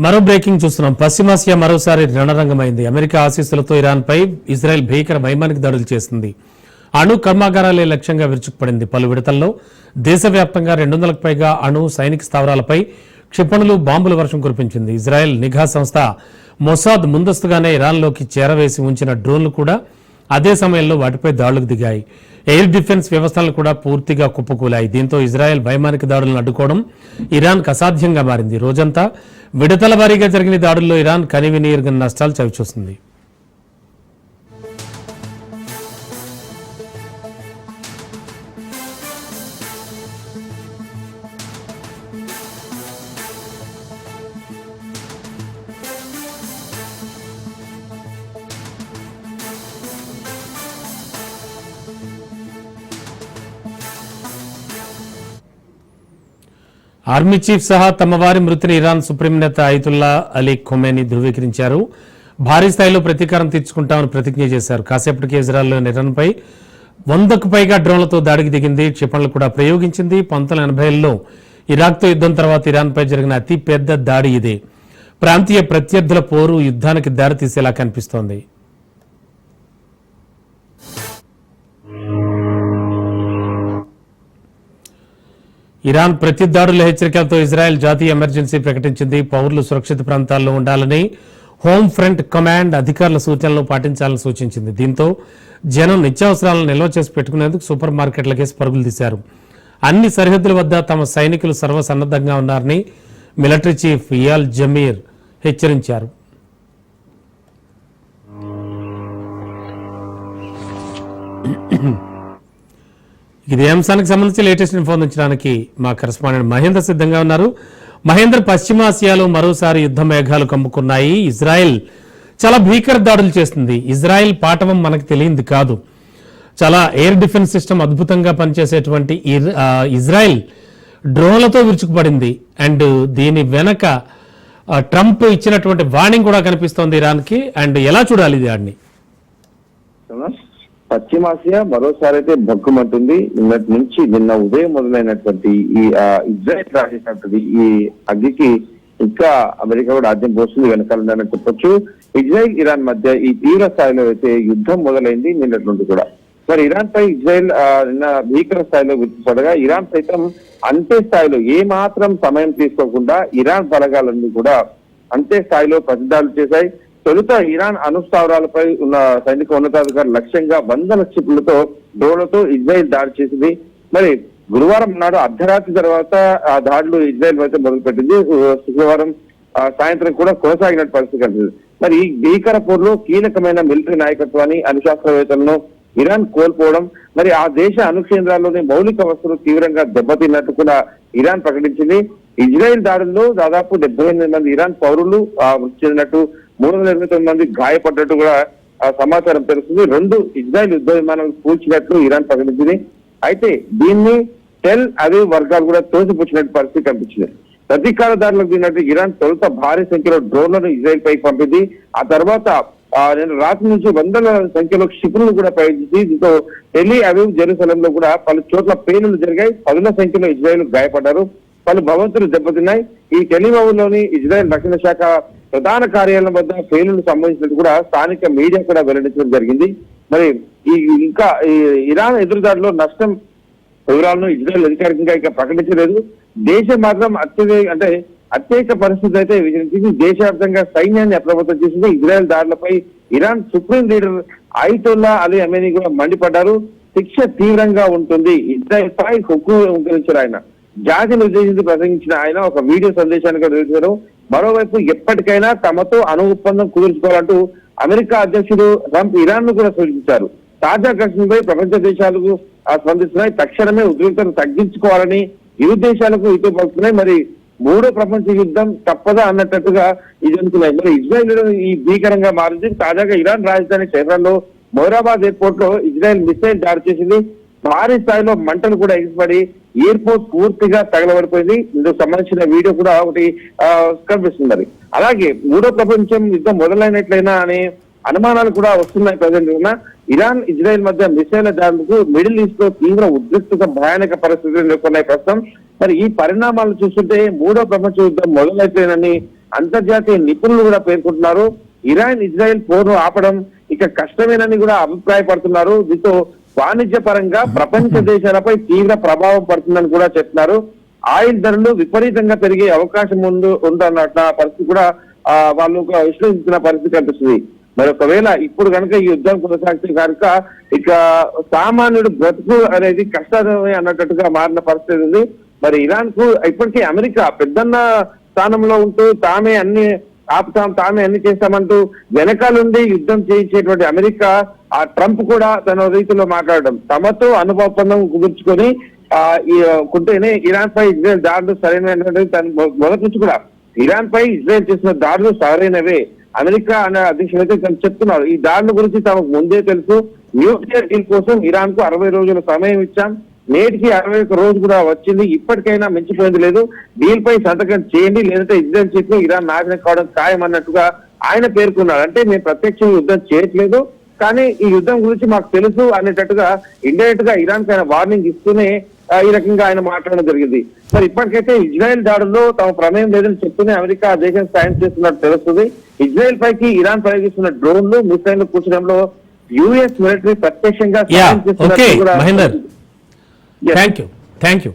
మరో బ్రేకింగ్ చూస్తున్నాం. పశ్చిమాసియా మరోసారి రణరంగమైంది. అమెరికా ఆశీస్సులతో ఇరాన్పై ఇజ్రాయెల్ భీకర వైమానిక దాడులు చేసింది. అణు కర్మాగారాలే లక్ష్యంగా విరుచుకుపడింది. పలు విడతల్లో దేశవ్యాప్తంగా 200కు పైగా అణు సైనిక స్థావరాలపై క్షిపణులు, బాంబుల వర్షం కురిపించింది. ఇజ్రాయెల్ నిఘా సంస్థ మొసాద్ ముందస్తుగానే ఇరాన్లోకి చేరవేసి ఉంచిన డ్రోన్లు కూడా అదే సమయంలో వాటిపై దాడులకు దిగాయి. ఎయిర్ డిఫెన్స్ వ్యవస్థలు కూడా పూర్తిగా కుప్పకూలాయి. దీంతో ఇజ్రాయెల్ వైమానిక దాడులను అడ్డుకోవడం ఇరాన్కు అసాధ్యంగా మారింది. రోజంతా విడతల వారీగా జరిగిన దాడుల్లో ఇరాన్ కనివిని ఎరుగని నష్టాలు చవిచూసింది. ఆర్మీ చీఫ్ సహా తమ వారి మృతిని ఇరాన్ సుప్రీం నేత అయతుల్లా అలీ ఖొమేనీ ధృవీకరించారు. భారీ స్థాయిలో ప్రతీకారం తీర్చుకుంటామని ప్రతిజ్ఞ చేశారు. కాసేపటికి ఇజ్రాయెల్లోని ఇరాన్పై 100కు పైగా డ్రోన్లతో దాడికి దిగింది. క్షిపణులు కూడా ప్రయోగించింది. 1980లో ఇరాక్తో యుద్ధం తర్వాత ఇరాన్పై జరిగిన అతి పెద్ద దాడి ఇదే. ప్రాంతీయ ప్రత్యర్థుల పోరు యుద్ధానికి దారితీసేలా కనిపిస్తోంది. ఇరాన్ ప్రతిదాడుల హెచ్చరికలతో ఇజ్రాయెల్ జాతీయ ఎమర్జెన్సీ ప్రకటించింది. పౌరులు సురక్షిత ప్రాంతాల్లో ఉండాలని హోమ్ ఫ్రంట్ కమాండ్ అధికారుల సూచనలు పాటించాలని సూచించింది. దీంతో జనం నిత్యావసరాలను నిల్వ చేసి పెట్టుకునేందుకు సూపర్ మార్కెట్లకేసి పరుగులు తీశారు. అన్ని సరిహద్దుల వద్ద తమ సైనికులు సర్వసన్నద్ధంగా ఉన్నారని మిలిటరీ చీఫ్ ఇయాల్ జమీర్ హెచ్చరించారు. ఇదే అంశానికి సంబంధించి లేటెస్ట్ ఇన్ఫో అందించడానికి మా కరెస్పాండెంట్ మహేందర్ సిద్ధంగా ఉన్నారు. మహేందర్, పశ్చిమాసియాలో మరోసారి యుద్ధ మేఘాలు కమ్ముకున్నాయి. ఇజ్రాయెల్ చాలా భీకర దాడులు చేస్తుంది. ఇజ్రాయెల్ పాఠవం మనకు తెలియంది కాదు. చాలా ఎయిర్ డిఫెన్స్ సిస్టమ్ అద్భుతంగా పనిచేసేటువంటి ఇజ్రాయెల్ డ్రోన్లతో విరుచుకుపడింది. అండ్ దీని వెనక ట్రంప్ ఇచ్చినటువంటి వార్నింగ్ కూడా కనిపిస్తోంది ఇరాన్కి. అండ్ ఎలా చూడాలి దాన్ని? పశ్చిమాసియా మరోసారి అయితే భగ్గుమంటుంది. నిన్నటి నుంచి నిన్న ఉదయం మొదలైనటువంటి ఈ ఇజ్రాయెల్ రాసేసినటువంటి ఈ అగ్గికి ఇంకా అమెరికా కూడా ఆద్యం పోస్తుంది వెనకాలని చెప్పొచ్చు. ఇజ్రాయెల్ ఇరాన్ మధ్య ఈ తీవ్ర స్థాయిలో అయితే యుద్ధం మొదలైంది నిన్నటి నుండి కూడా. మరి ఇరాన్ పై ఇజ్రాయెల్ నిన్న భీకర స్థాయిలో విరుచుపడగా ఇరాన్ సైతం అంతే స్థాయిలో ఏ మాత్రం సమయం తీసుకోకుండా ఇరాన్ బలగాలన్నీ కూడా అంతే స్థాయిలో ప్రతిదాడులు చేశాయి. తొలుత ఇరాన్ అణుస్థావరాలపై ఉన్న సైనిక ఉన్నతాధికారులు లక్ష్యంగా 100 క్షిపణులతో డ్రోన్లతో ఇజ్రాయెల్ దాడి చేసింది. మరి గురువారం నాడు అర్ధరాత్రి తర్వాత ఆ దాడులు ఇజ్రాయెల్ అయితే మొదలుపెట్టింది. శుక్రవారం సాయంత్రం కూడా కొనసాగిన పరిస్థితి కనిపిస్తుంది. మరి ఈ భీకర పోరులో కీలకమైన మిలిటరీ నాయకత్వాన్ని, అణుశాస్త్రవేత్తలను ఇరాన్ కోల్పోవడం, మరి ఆ దేశ అణు కేంద్రాల్లోని మౌలిక వస్తువులు తీవ్రంగా దెబ్బతిన్నట్టు కూడా ఇరాన్ ప్రకటించింది. ఇజ్రాయెల్ దాడుల్లో దాదాపు 78 మంది ఇరాన్ పౌరులు మృతి చెందినట్టు, 329 మంది గాయపడ్డట్టు కూడా సమాచారం తెలుస్తుంది. 2 ఇజ్రాయెల్ యుద్ధ విమానాలు కూల్చినట్లు ఇరాన్ ప్రకటించింది. అయితే దీన్ని టెల్ అవీవ్ వర్గాలు కూడా తోసిపుచ్చినట్టు పరిస్థితి కనిపించింది. ప్రతీకార దాడులకు దిగినట్టు ఇరాన్ తొలుత భారీ సంఖ్యలో డ్రోన్లను ఇజ్రాయెల్ పై పంపింది. ఆ తర్వాత నేను రాత్రి నుంచి 100ల సంఖ్యలో క్షిపణులు కూడా ప్రయోగించి దీంతో టెల్ అవీవ్, జెరూసలంలో కూడా పలు చోట్ల పేలుళ్లు జరిగాయి. 10ల సంఖ్యలో ఇజ్రాయెల్ గాయపడ్డారు. పలు భవంతులు దెబ్బతిన్నాయి. ఈ టెల్ అవీవ్లోని ఇజ్రాయెల్ రక్షణ శాఖ ప్రధాన కార్యాలయం వద్ద పేలుళ్లు సంబంధించినట్టు కూడా స్థానిక మీడియా కూడా వెల్లడించడం జరిగింది. మరి ఇంకా ఇరాన్ ఎదురుదాడిలో నష్టం వివరాలను ఇజ్రాయెల్ అధికారికంగా ఇక ప్రకటించలేదు. దేశం మాత్రం అత్యధిక పరిస్థితి అయితే విజరించింది. దేశవ్యాప్తంగా సైన్యాన్ని అప్రమత్తం చేసింది. ఇజ్రాయెల్ దాడులపై Iran supreme leader Ayatollah Ali Khamenei కూడా మండిపడ్డారు. శిక్ష తీవ్రంగా ఉంటుంది. ఇజ్రాయెల్ పై హుక్కు ఉగ్గరించారు ఆయన. జాతిని ఉద్దేశించి ప్రసంగించిన ఆయన ఒక వీడియో సందేశాన్ని కూడా తెలిపారు. మరోవైపు ఎప్పటికైనా తమతో అణు ఒప్పందం కుదుర్చుకోవాలంటూ అమెరికా అధ్యక్షుడు ట్రంప్ ఇరాన్ ను కూడా సూచించారు. తాజా ఘర్షణపై ప్రపంచ దేశాలకు స్పందిస్తున్నాయి. తక్షణమే ఉద్రిక్తతను తగ్గించుకోవాలని ఇరు దేశాలకు హితవు పలుకుతున్నాయి. మరి మూడో ప్రపంచ యుద్ధం తప్పదా అన్నట్టుగా ఇది అనుకున్నాయి. మరి ఇజ్రాయెల్ ఈ భీకరంగా మారింది. తాజాగా ఇరాన్ రాజధాని టెహ్రాన్ లో మొహరాబాద్ ఎయిర్పోర్ట్ లో ఇజ్రాయెల్ మిసైల్ దాడి చేసింది. భారీ స్థాయిలో మంటలు కూడా ఎగిసిపడి ఎయిర్పోర్ట్ పూర్తిగా తగలబడిపోయింది. ఇందుకు సంబంధించిన వీడియో కూడా ఒకటి కనిపిస్తుంది. అలాగే మూడో ప్రపంచం యుద్ధం మొదలైనట్లయినా అనే అనుమానాలు కూడా వస్తున్నాయి. ప్రజెంట్ ఉన్న ఇరాన్ ఇజ్రాయెల్ మధ్య మిసైల్ దాడులకు మిడిల్ ఈస్ట్ లో తీవ్ర ఉద్రిక్తత భయానక పరిస్థితులు నెలకొన్నాయి ప్రస్తుతం. మరి ఈ పరిణామాలు చూస్తుంటే మూడో ప్రపంచ యుద్ధం మొదలైపోయిందని అంతర్జాతీయ నిపుణులు కూడా పేర్కొంటున్నారు. ఇరాన్ ఇజ్రాయెల్ పోరును ఆపడం ఇక కష్టమేనని కూడా అభిప్రాయపడుతున్నారు. దీంతో వాణిజ్య పరంగా ప్రపంచ దేశాలపై తీవ్ర ప్రభావం పడుతుందని కూడా చెప్తున్నారు. ఆయిల్ ధరలు విపరీతంగా పెరిగే అవకాశం ఉందన్నట్ల పరిస్థితి కూడా వాళ్ళు విశ్లేషించిన పరిస్థితి కనిపిస్తుంది. మరి ఒకవేళ ఇప్పుడు కనుక ఈ యుద్ధం కొనసాగితే కనుక ఇక సామాన్యుడు బ్రతుకు అనేది కష్టమే అన్నట్టుగా మారిన పరిస్థితి ఉంది. మరి ఇరాన్ కు ఇప్పటికీ అమెరికా పెద్దన్న స్థానంలో ఉంటూ తామే అన్ని ఆపుతాం, తామే అన్ని చేస్తామంటూ వెనకాలండి యుద్ధం చేయించేటువంటి అమెరికా, ఆ ట్రంప్ కూడా తన రీతిలో మాట్లాడడం, తమతో అనుభవం కుదుర్చుకొని కుంటేనే ఇరాన్ పై ఇజ్రాయెల్ దాడులు సరైనవి. తను మొదటి నుంచి కూడా ఇరాన్ పై ఇజ్రాయెల్ చేసిన దాడులు సరైనవే. అమెరికా అనే అధ్యక్షులు అయితే తను చెప్తున్నారు. ఈ దాడుల గురించి తమకు ముందే తెలుసు. న్యూక్లియర్ డీల్ కోసం ఇరాన్ కు 60 రోజుల సమయం ఇచ్చాం. నేటికి 61 రోజు కూడా వచ్చింది. ఇప్పటికైనా మించిపోయింది లేదు. డీల్ పై సంతకం చేయండి, లేదంటే ఇజ్రాయెల్ చేతిలో ఇరాన్ నాశనం కావడం ఖాయం అన్నట్టుగా ఆయన పేర్కొన్నారు. అంటే మేము ప్రత్యక్షంగా యుద్ధం చేయట్లేదు, కానీ ఈ యుద్ధం గురించి మాకు తెలుసు అనేటట్టుగా ఇండైరెక్ట్ గా ఇరాన్ కి ఆయన వార్నింగ్ ఇస్తూనే ఈ రకంగా ఆయన మాట్లాడడం జరిగింది. మరి ఇప్పటికైతే ఇజ్రాయెల్ దాడుల్లో తమ ప్రమేయం లేదని చెప్తూనే అమెరికా ఆ దేశం సాయం చేస్తున్నట్టు తెలుస్తుంది. ఇజ్రాయెల్ పైకి ఇరాన్ ప్రయోగిస్తున్న డ్రోన్లు మిసైళ్లు కూర్చడంలో యుఎస్ మిలిటరీ ప్రత్యక్షంగా సాయం చేస్తున్నట్టు కూడా. Thank you.